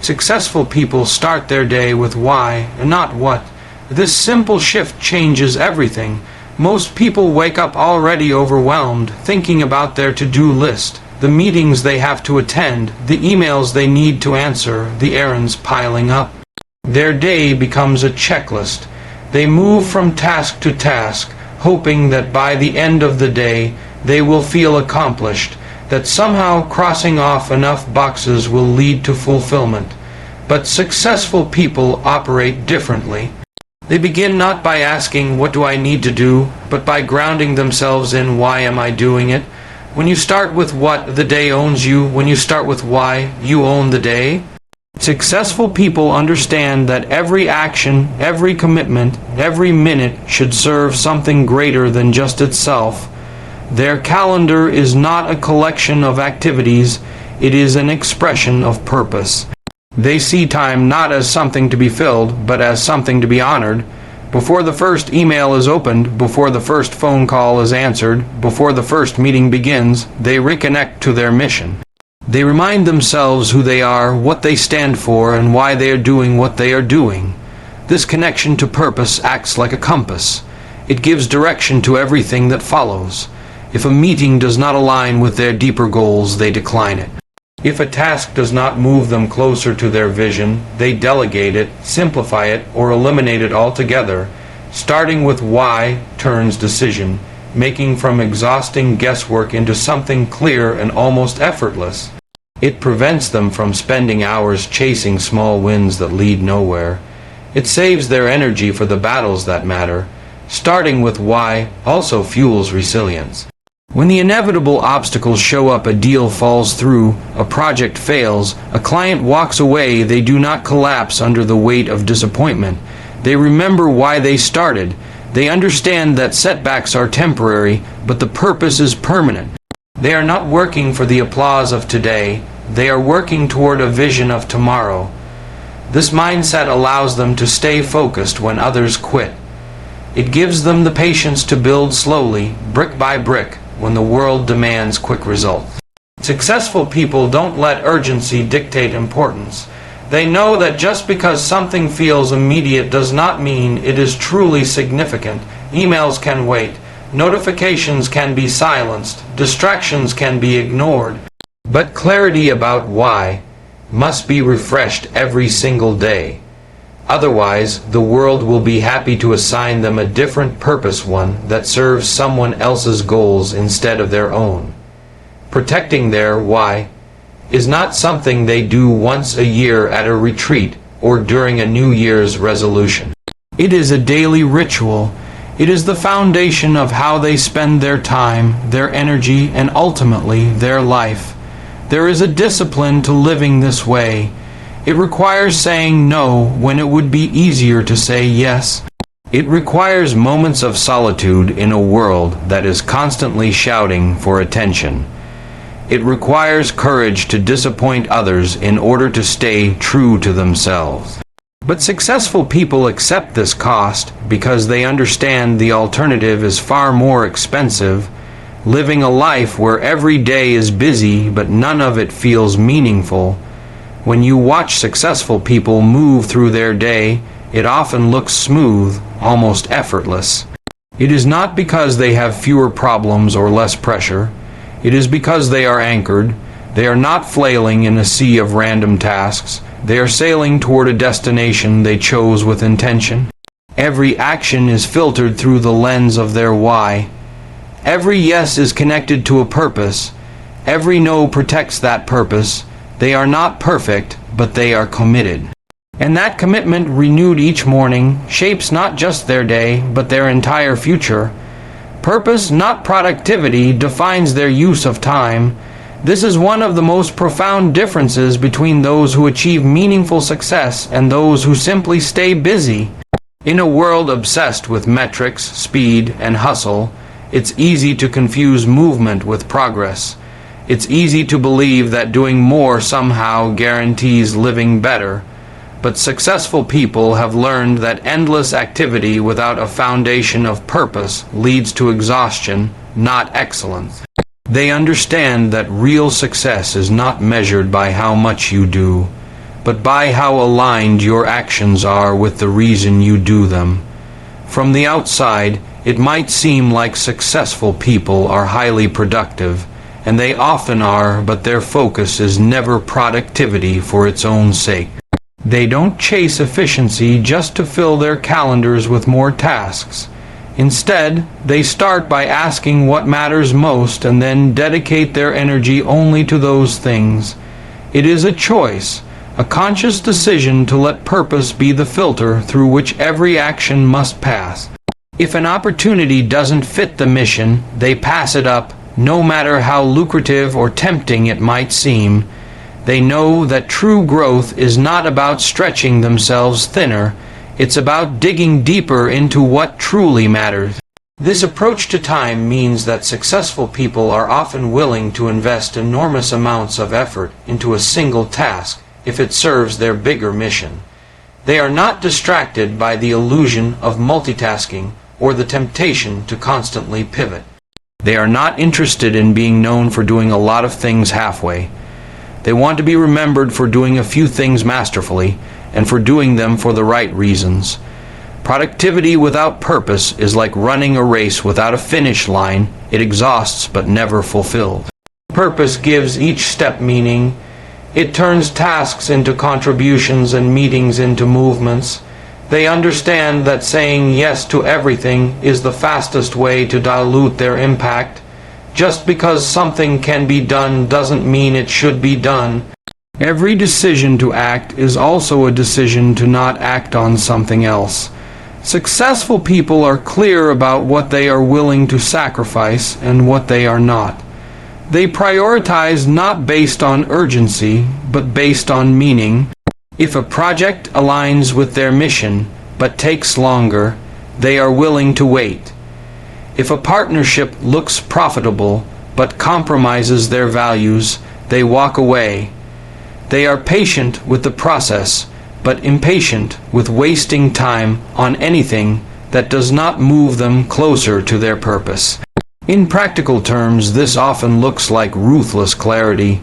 Successful people start their day with why and not what. This simple shift changes everything. Most people wake up already overwhelmed, thinking about their to-do list, the meetings they have to attend, the emails they need to answer, the errands piling up. Their day becomes a checklist. They move from task to task, hoping that by the end of the day they will feel accomplished, that somehow crossing off enough boxes will lead to fulfillment. But successful people operate differently. They begin not by asking, what do I need to do, but by grounding themselves in, why am I doing it? When you start with what, the day owns you. When you start with why, you own the day. Successful people understand that every action, every commitment, every minute should serve something greater than just itself. Their calendar is not a collection of activities, it is an expression of purpose. They see time not as something to be filled, but as something to be honored. Before the first email is opened, before the first phone call is answered, before the first meeting begins, they reconnect to their mission. They remind themselves who they are, what they stand for, and why they are doing what they are doing. This connection to purpose acts like a compass. It gives direction to everything that follows. If a meeting does not align with their deeper goals, they decline it. If a task does not move them closer to their vision, they delegate it, simplify it, or eliminate it altogether. Starting with why turns decision, making from exhausting guesswork into something clear and almost effortless. It prevents them from spending hours chasing small wins that lead nowhere. It saves their energy for the battles that matter. Starting with why also fuels resilience. When the inevitable obstacles show up, a deal falls through, a project fails, a client walks away, they do not collapse under the weight of disappointment. They remember why they started. They understand that setbacks are temporary, but the purpose is permanent. They are not working for the applause of today. They are working toward a vision of tomorrow. This mindset allows them to stay focused when others quit. It gives them the patience to build slowly, brick by brick, when the world demands quick results. Successful people don't let urgency dictate importance. They know that just because something feels immediate does not mean it is truly significant. Emails can wait. Notifications can be silenced. Distractions can be ignored. But clarity about why must be refreshed every single day. Otherwise, the world will be happy to assign them a different purpose, one that serves someone else's goals instead of their own. Protecting their why is not something they do once a year at a retreat or during a New Year's resolution. It is a daily ritual. It is the foundation of how they spend their time, their energy, and ultimately their life. There is a discipline to living this way. It requires saying no when it would be easier to say yes. It requires moments of solitude in a world that is constantly shouting for attention. It requires courage to disappoint others in order to stay true to themselves. But successful people accept this cost because they understand the alternative is far more expensive. Living a life where every day is busy but none of it feels meaningful. When you watch successful people move through their day, it often looks smooth, almost effortless. It is not because they have fewer problems or less pressure. It is because they are anchored. They are not flailing in a sea of random tasks. They are sailing toward a destination they chose with intention. Every action is filtered through the lens of their why. Every yes is connected to a purpose. Every no protects that purpose. They are not perfect, but they are committed. And that commitment, renewed each morning, shapes not just their day, but their entire future. Purpose, not productivity, defines their use of time. This is one of the most profound differences between those who achieve meaningful success and those who simply stay busy. In a world obsessed with metrics, speed, and hustle, it's easy to confuse movement with progress. It's easy to believe that doing more somehow guarantees living better. But successful people have learned that endless activity without a foundation of purpose leads to exhaustion, not excellence. They understand that real success is not measured by how much you do, but by how aligned your actions are with the reason you do them. From the outside, it might seem like successful people are highly productive, and they often are, but their focus is never productivity for its own sake. They don't chase efficiency just to fill their calendars with more tasks. Instead, they start by asking what matters most and then dedicate their energy only to those things. It is a choice, a conscious decision to let purpose be the filter through which every action must pass. If an opportunity doesn't fit the mission, they pass it up, no matter how lucrative or tempting it might seem. They know that true growth is not about stretching themselves thinner. It's about digging deeper into what truly matters. This approach to time means that successful people are often willing to invest enormous amounts of effort into a single task if it serves their bigger mission. They are not distracted by the illusion of multitasking or the temptation to constantly pivot. They are not interested in being known for doing a lot of things halfway. They want to be remembered for doing a few things masterfully, and for doing them for the right reasons. Productivity without purpose is like running a race without a finish line. It exhausts but never fulfilled. Purpose gives each step meaning. It turns tasks into contributions and meetings into movements. They understand that saying yes to everything is the fastest way to dilute their impact. Just because something can be done doesn't mean it should be done. Every decision to act is also a decision to not act on something else. Successful people are clear about what they are willing to sacrifice and what they are not. They prioritize not based on urgency, but based on meaning. If a project aligns with their mission, but takes longer, they are willing to wait. If a partnership looks profitable, but compromises their values, they walk away. They are patient with the process, but impatient with wasting time on anything that does not move them closer to their purpose. In practical terms, this often looks like ruthless clarity.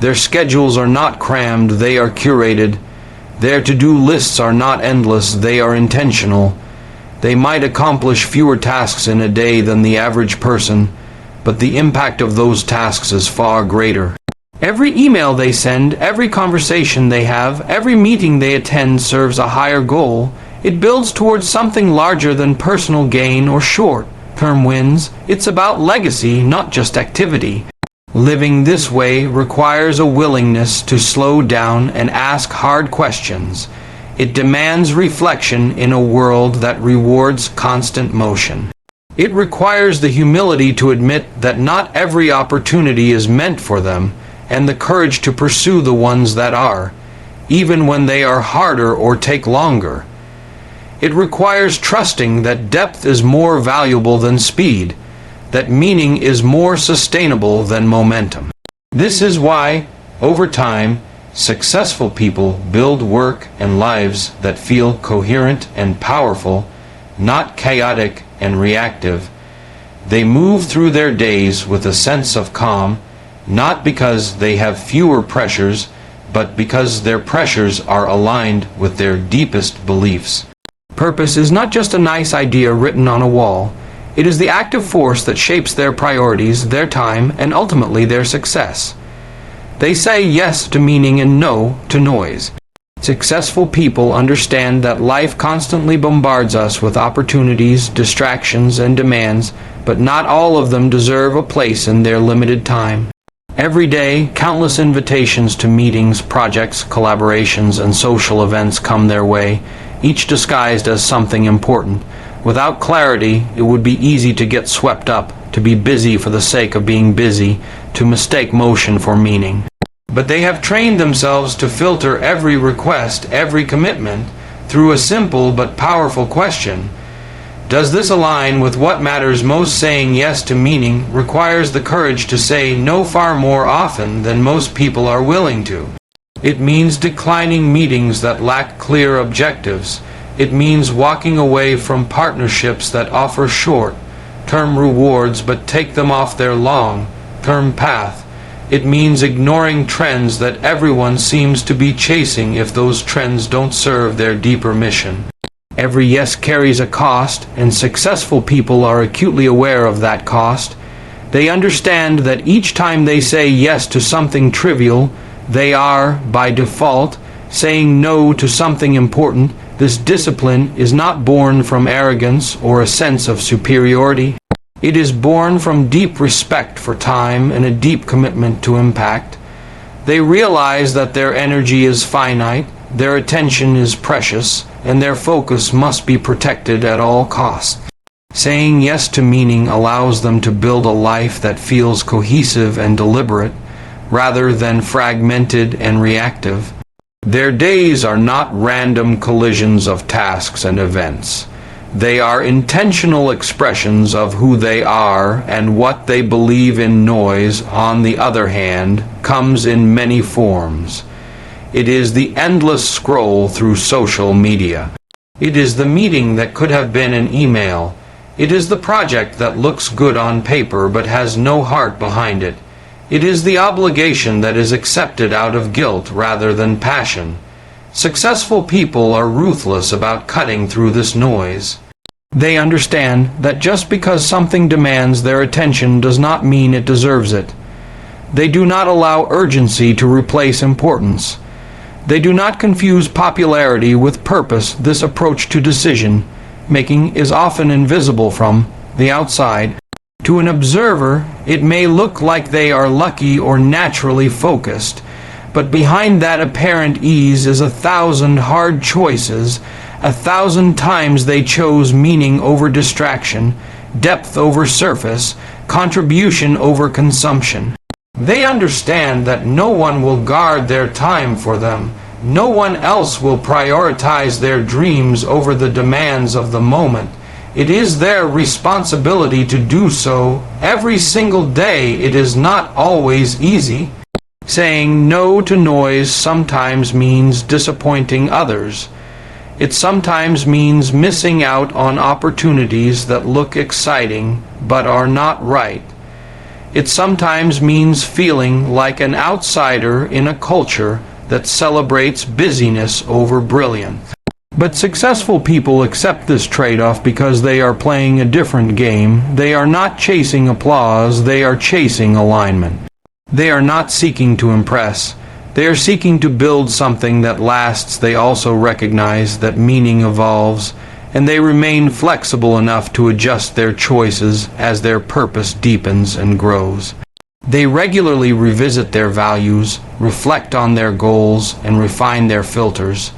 Their schedules are not crammed, they are curated. Their to-do lists are not endless, they are intentional. They might accomplish fewer tasks in a day than the average person, but the impact of those tasks is far greater. Every email they send, every conversation they have, every meeting they attend serves a higher goal. It builds towards something larger than personal gain or short-term wins. It's about legacy, not just activity. Living this way requires a willingness to slow down and ask hard questions. It demands reflection in a world that rewards constant motion. It requires the humility to admit that not every opportunity is meant for them, and the courage to pursue the ones that are, even when they are harder or take longer. It requires trusting that depth is more valuable than speed, that meaning is more sustainable than momentum. This is why, over time, successful people build work and lives that feel coherent and powerful, not chaotic and reactive. They move through their days with a sense of calm, not because they have fewer pressures, but because their pressures are aligned with their deepest beliefs. Purpose is not just a nice idea written on a wall. It is the active force that shapes their priorities, their time, and ultimately their success. They say yes to meaning and no to noise. Successful people understand that life constantly bombards us with opportunities, distractions, and demands, but not all of them deserve a place in their limited time. Every day, countless invitations to meetings, projects, collaborations, and social events come their way, each disguised as something important. Without clarity, it would be easy to get swept up, to be busy for the sake of being busy, to mistake motion for meaning. But they have trained themselves to filter every request, every commitment, through a simple but powerful question. Does this align with what matters most? Saying yes to meaning requires the courage to say no far more often than most people are willing to. It means declining meetings that lack clear objectives. It means walking away from partnerships that offer short-term rewards but take them off their long-term path. It means ignoring trends that everyone seems to be chasing if those trends don't serve their deeper mission. Every yes carries a cost, and successful people are acutely aware of that cost. They understand that each time they say yes to something trivial, they are, by default, saying no to something important. This discipline is not born from arrogance or a sense of superiority. It is born from deep respect for time and a deep commitment to impact. They realize that their energy is finite, their attention is precious, and their focus must be protected at all costs. Saying yes to meaning allows them to build a life that feels cohesive and deliberate, rather than fragmented and reactive. Their days are not random collisions of tasks and events. They are intentional expressions of who they are, and what they believe in. Noise, on the other hand, comes in many forms. It is the endless scroll through social media. It is the meeting that could have been an email. It is the project that looks good on paper but has no heart behind it. It is the obligation that is accepted out of guilt rather than passion. Successful people are ruthless about cutting through this noise. They understand that just because something demands their attention does not mean it deserves it. They do not allow urgency to replace importance. They do not confuse popularity with purpose. This approach to decision making is often invisible from the outside. To an observer, it may look like they are lucky or naturally focused, but behind that apparent ease is 1,000 hard choices. 1,000 times they chose meaning over distraction, depth over surface, contribution over consumption. They understand that no one will guard their time for them. No one else will prioritize their dreams over the demands of the moment. It is their responsibility to do so every single day. It is not always easy. Saying no to noise sometimes means disappointing others. It sometimes means missing out on opportunities that look exciting but are not right. It sometimes means feeling like an outsider in a culture that celebrates busyness over brilliance. But successful people accept this trade-off because they are playing a different game. They are not chasing applause, they are chasing alignment. They are not seeking to impress. They are seeking to build something that lasts. They also recognize that meaning evolves, and they remain flexible enough to adjust their choices as their purpose deepens and grows. They regularly revisit their values, reflect on their goals, and refine their filters.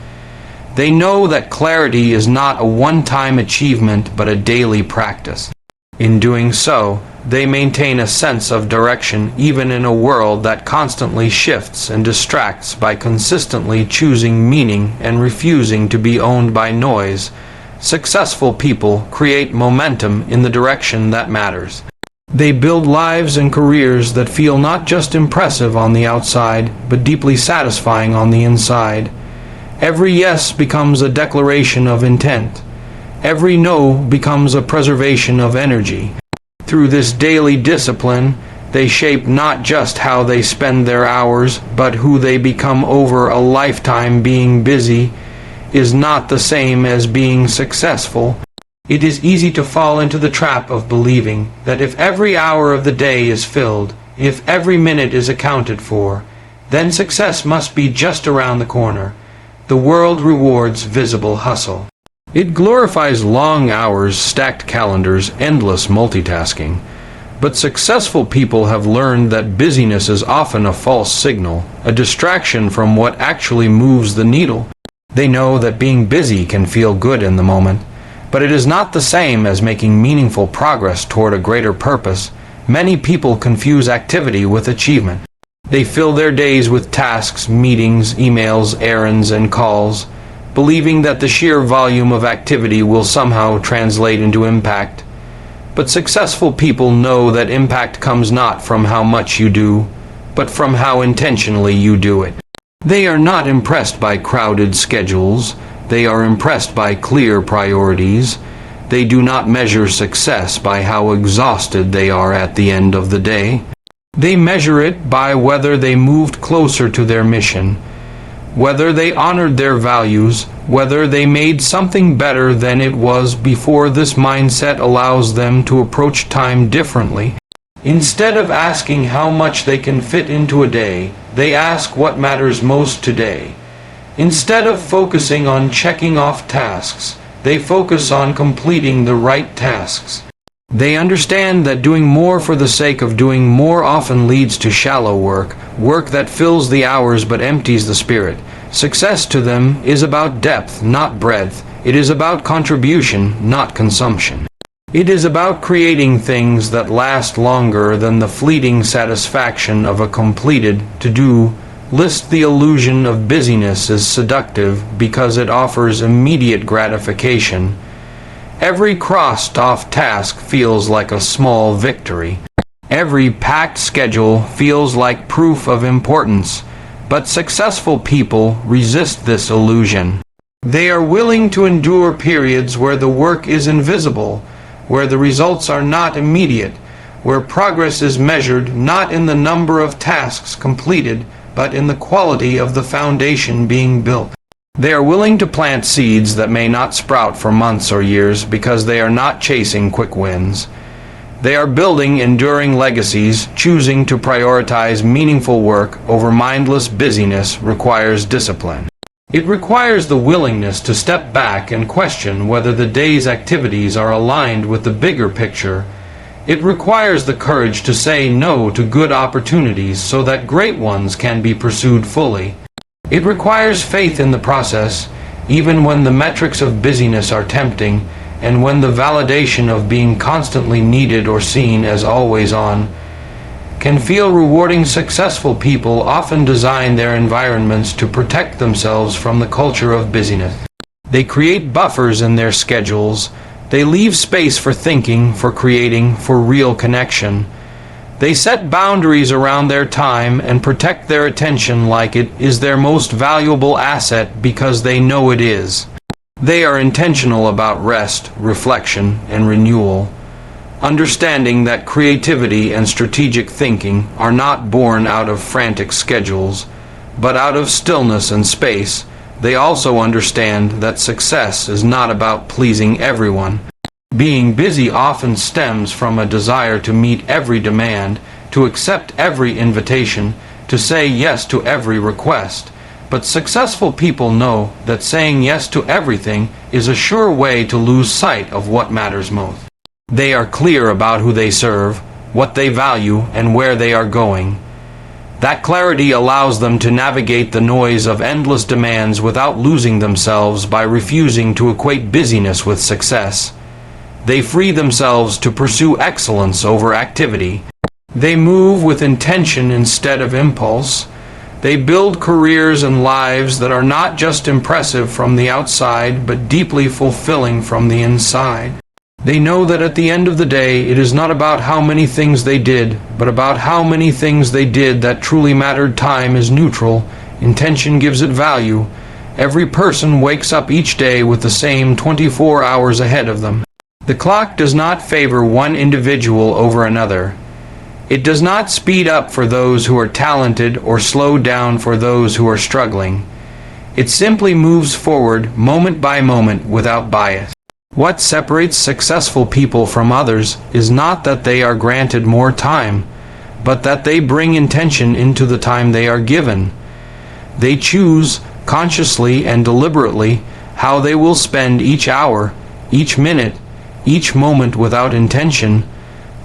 They know that clarity is not a one-time achievement but a daily practice. In doing so, they maintain a sense of direction even in a world that constantly shifts and distracts. By consistently choosing meaning and refusing to be owned by noise, successful people create momentum in the direction that matters. They build lives and careers that feel not just impressive on the outside, but deeply satisfying on the inside. Every yes becomes a declaration of intent. Every no becomes a preservation of energy. Through this daily discipline, they shape not just how they spend their hours, but who they become over a lifetime. Being busy is not the same as being successful. It is easy to fall into the trap of believing that if every hour of the day is filled, if every minute is accounted for, then success must be just around the corner. The world rewards visible hustle. It glorifies long hours, stacked calendars, endless multitasking. But successful people have learned that busyness is often a false signal, a distraction from what actually moves the needle. They know that being busy can feel good in the moment, but it is not the same as making meaningful progress toward a greater purpose. Many people confuse activity with achievement. They fill their days with tasks, meetings, emails, errands, and calls, believing that the sheer volume of activity will somehow translate into impact. But successful people know that impact comes not from how much you do, but from how intentionally you do it. They are not impressed by crowded schedules. They are impressed by clear priorities. They do not measure success by how exhausted they are at the end of the day. They measure it by whether they moved closer to their mission, whether they honored their values, whether they made something better than it was before. This mindset allows them to approach time differently. Instead of asking how much they can fit into a day, they ask what matters most today. Instead of focusing on checking off tasks, they focus on completing the right tasks. They understand that doing more for the sake of doing more often leads to shallow work, work that fills the hours but empties the spirit. Success to them is about depth, not breadth. It is about contribution, not consumption. It is about creating things that last longer than the fleeting satisfaction of a completed to-do list. The illusion of busyness is seductive because it offers immediate gratification. Every crossed-off task feels like a small victory. Every packed schedule feels like proof of importance. But successful people resist this illusion. They are willing to endure periods where the work is invisible, where the results are not immediate, where progress is measured not in the number of tasks completed, but in the quality of the foundation being built. They are willing to plant seeds that may not sprout for months or years because they are not chasing quick wins. They are building enduring legacies. Choosing to prioritize meaningful work over mindless busyness requires discipline. It requires the willingness to step back and question whether the day's activities are aligned with the bigger picture. It requires the courage to say no to good opportunities so that great ones can be pursued fully. It requires faith in the process, even when the metrics of busyness are tempting, and when the validation of being constantly needed or seen as always on can feel rewarding. Successful people often design their environments to protect themselves from the culture of busyness. They create buffers in their schedules. They leave space for thinking, for creating, for real connection. They set boundaries around their time and protect their attention like it is their most valuable asset because they know it is. They are intentional about rest, reflection, and renewal, understanding that creativity and strategic thinking are not born out of frantic schedules, but out of stillness and space. They also understand that success is not about pleasing everyone. Being busy often stems from a desire to meet every demand, to accept every invitation, to say yes to every request. But successful people know that saying yes to everything is a sure way to lose sight of what matters most. They are clear about who they serve, what they value, and where they are going. That clarity allows them to navigate the noise of endless demands without losing themselves by refusing to equate busyness with success. They free themselves to pursue excellence over activity. They move with intention instead of impulse. They build careers and lives that are not just impressive from the outside, but deeply fulfilling from the inside. They know that at the end of the day, it is not about how many things they did, but about how many things they did that truly mattered. Time is neutral. Intention gives it value. Every person wakes up each day with the same 24 hours ahead of them. The clock does not favor one individual over another. It does not speed up for those who are talented or slow down for those who are struggling. It simply moves forward moment by moment without bias. What separates successful people from others is not that they are granted more time, but that they bring intention into the time they are given. They choose consciously and deliberately how they will spend each hour, each minute, each moment. Without intention,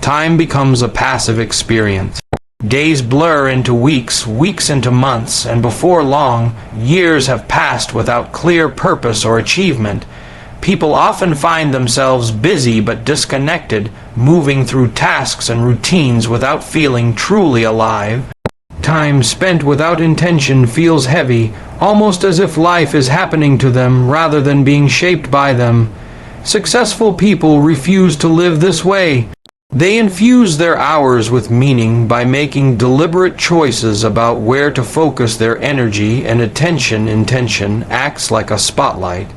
time becomes a passive experience. Days blur into weeks, weeks into months, and before long, years have passed without clear purpose or achievement. People often find themselves busy but disconnected, moving through tasks and routines without feeling truly alive. Time spent without intention feels heavy, almost as if life is happening to them rather than being shaped by them. Successful people refuse to live this way. They infuse their hours with meaning by making deliberate choices about where to focus their energy and attention. Intention acts like a spotlight.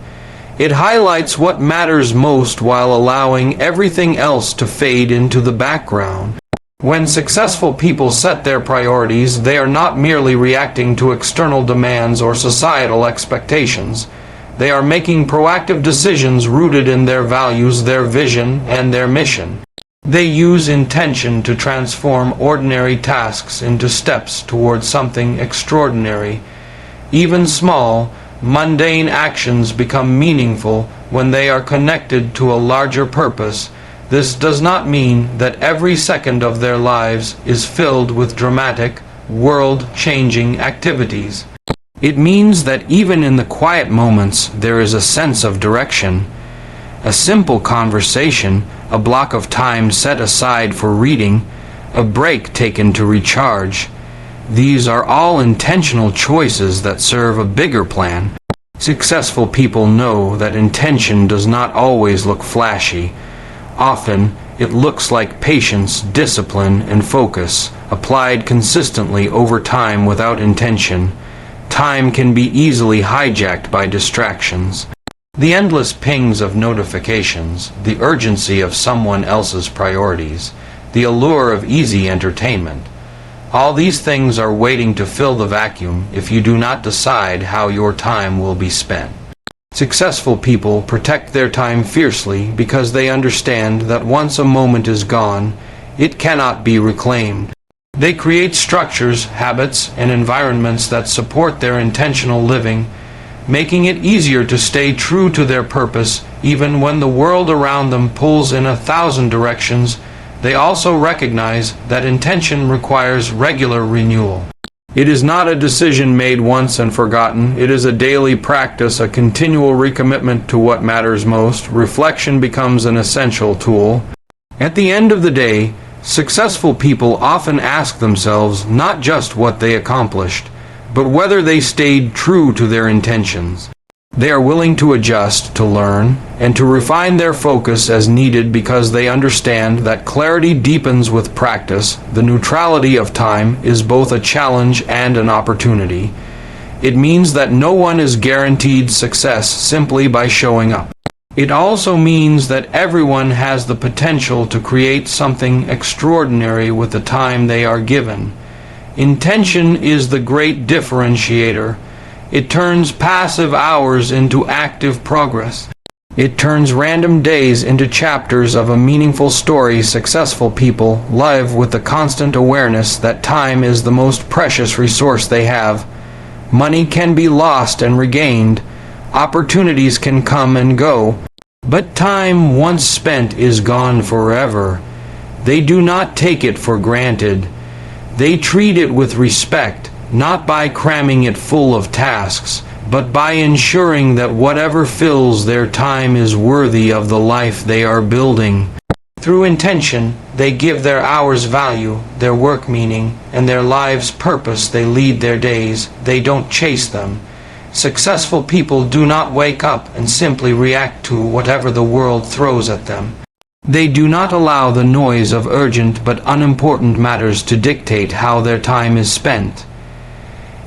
It highlights what matters most while allowing everything else to fade into the background. When successful people set their priorities, they are not merely reacting to external demands or societal expectations. They are making proactive decisions rooted in their values, their vision, and their mission. They use intention to transform ordinary tasks into steps towards something extraordinary. Even small, mundane actions become meaningful when they are connected to a larger purpose. This does not mean that every second of their lives is filled with dramatic, world-changing activities. It means that even in the quiet moments there is a sense of direction. A simple conversation, a block of time set aside for reading, a break taken to recharge. These are all intentional choices that serve a bigger plan. Successful people know that intention does not always look flashy. Often, it looks like patience, discipline, and focus, applied consistently over time without intention. Time can be easily hijacked by distractions. The endless pings of notifications, the urgency of someone else's priorities, the allure of easy entertainment. All these things are waiting to fill the vacuum if you do not decide how your time will be spent. Successful people protect their time fiercely because they understand that once a moment is gone, it cannot be reclaimed. They create structures, habits, and environments that support their intentional living, making it easier to stay true to their purpose even when the world around them pulls in 1,000 directions. They also recognize that intention requires regular renewal. It is not a decision made once and forgotten. It is a daily practice, a continual recommitment to what matters most. Reflection becomes an essential tool. At the end of the day, successful people often ask themselves not just what they accomplished, but whether they stayed true to their intentions. They are willing to adjust, to learn, and to refine their focus as needed because they understand that clarity deepens with practice. The neutrality of time is both a challenge and an opportunity. It means that no one is guaranteed success simply by showing up. It also means that everyone has the potential to create something extraordinary with the time they are given. Intention is the great differentiator. It turns passive hours into active progress. It turns random days into chapters of a meaningful story. Successful people live with the constant awareness that time is the most precious resource they have. Money can be lost and regained. Opportunities can come and go. But time once spent is gone forever. They do not take it for granted. They treat it with respect, not by cramming it full of tasks, but by ensuring that whatever fills their time is worthy of the life they are building. Through intention, they give their hours value, their work meaning, and their lives purpose. They lead their days. They don't chase them. Successful people do not wake up and simply react to whatever the world throws at them. They do not allow the noise of urgent but unimportant matters to dictate how their time is spent.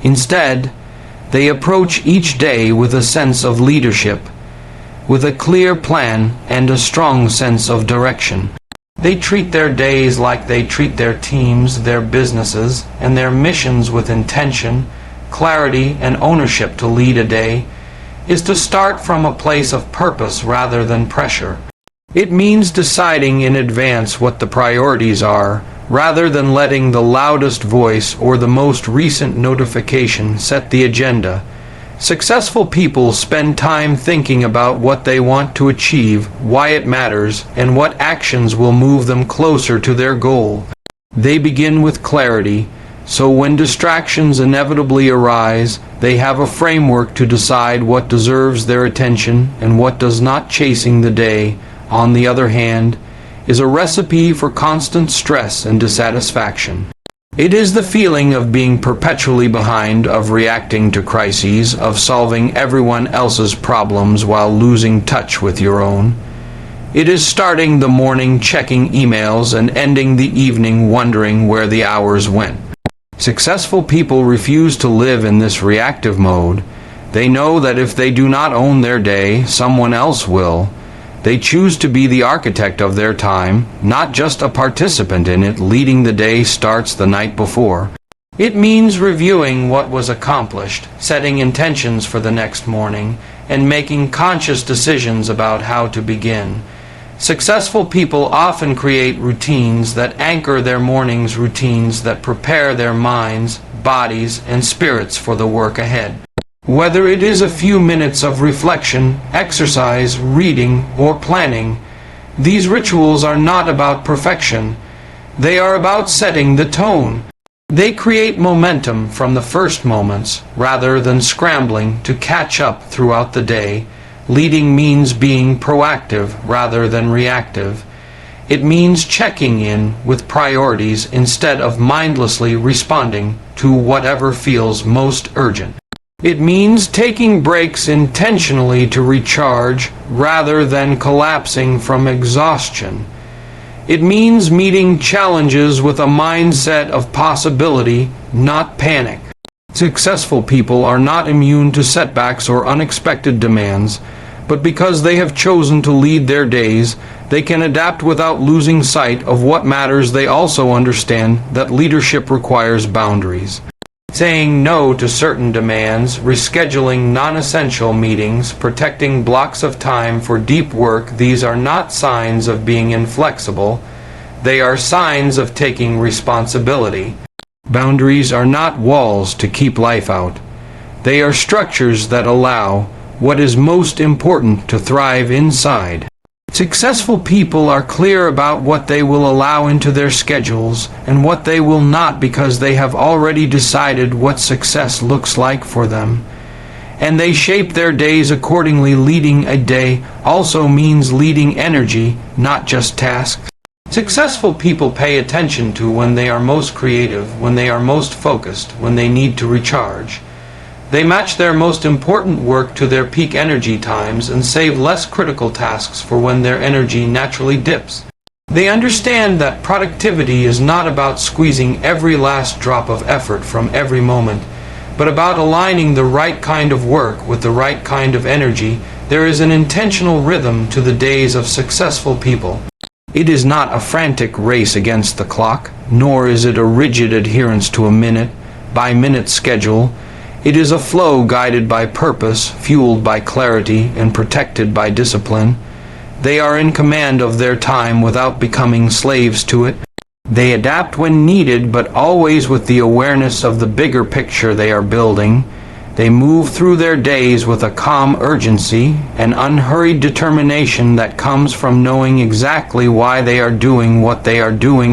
Instead, they approach each day with a sense of leadership, with a clear plan and a strong sense of direction. They treat their days like they treat their teams, their businesses, and their missions with intention, clarity, and ownership. To lead a day is to start from a place of purpose rather than pressure. It means deciding in advance what the priorities are, rather than letting the loudest voice or the most recent notification set the agenda. Successful people spend time thinking about what they want to achieve, why it matters, and what actions will move them closer to their goal. They begin with clarity, so when distractions inevitably arise, they have a framework to decide what deserves their attention and what does not. Chasing the day, on the other hand, is a recipe for constant stress and dissatisfaction. It is the feeling of being perpetually behind, of reacting to crises, of solving everyone else's problems while losing touch with your own. It is starting the morning checking emails and ending the evening wondering where the hours went. Successful people refuse to live in this reactive mode. They know that if they do not own their day, someone else will. They choose to be the architect of their time, not just a participant in it. Leading the day starts the night before. It means reviewing what was accomplished, setting intentions for the next morning, and making conscious decisions about how to begin. Successful people often create routines that anchor their mornings, routines that prepare their minds, bodies, and spirits for the work ahead. Whether it is a few minutes of reflection, exercise, reading, or planning, these rituals are not about perfection. They are about setting the tone. They create momentum from the first moments, rather than scrambling to catch up throughout the day. Leading means being proactive rather than reactive. It means checking in with priorities instead of mindlessly responding to whatever feels most urgent. It means taking breaks intentionally to recharge rather than collapsing from exhaustion. It means meeting challenges with a mindset of possibility, not panic. Successful people are not immune to setbacks or unexpected demands, but because they have chosen to lead their days, they can adapt without losing sight of what matters. They also understand that leadership requires boundaries. Saying no to certain demands, rescheduling non-essential meetings, protecting blocks of time for deep work, these are not signs of being inflexible. They are signs of taking responsibility. Boundaries are not walls to keep life out. They are structures that allow what is most important to thrive inside. Successful people are clear about what they will allow into their schedules and what they will not, because they have already decided what success looks like for them. And they shape their days accordingly. Leading a day also means leading energy, not just tasks. Successful people pay attention to when they are most creative, when they are most focused, when they need to recharge. They match their most important work to their peak energy times and save less critical tasks for when their energy naturally dips. They understand that productivity is not about squeezing every last drop of effort from every moment, but about aligning the right kind of work with the right kind of energy. There is an intentional rhythm to the days of successful people. It is not a frantic race against the clock, nor is it a rigid adherence to a minute-by-minute schedule. It is a flow guided by purpose, fueled by clarity, and protected by discipline. They are in command of their time without becoming slaves to it. They adapt when needed, but always with the awareness of the bigger picture they are building. They move through their days with a calm urgency, an unhurried determination that comes from knowing exactly why they are doing what they are doing.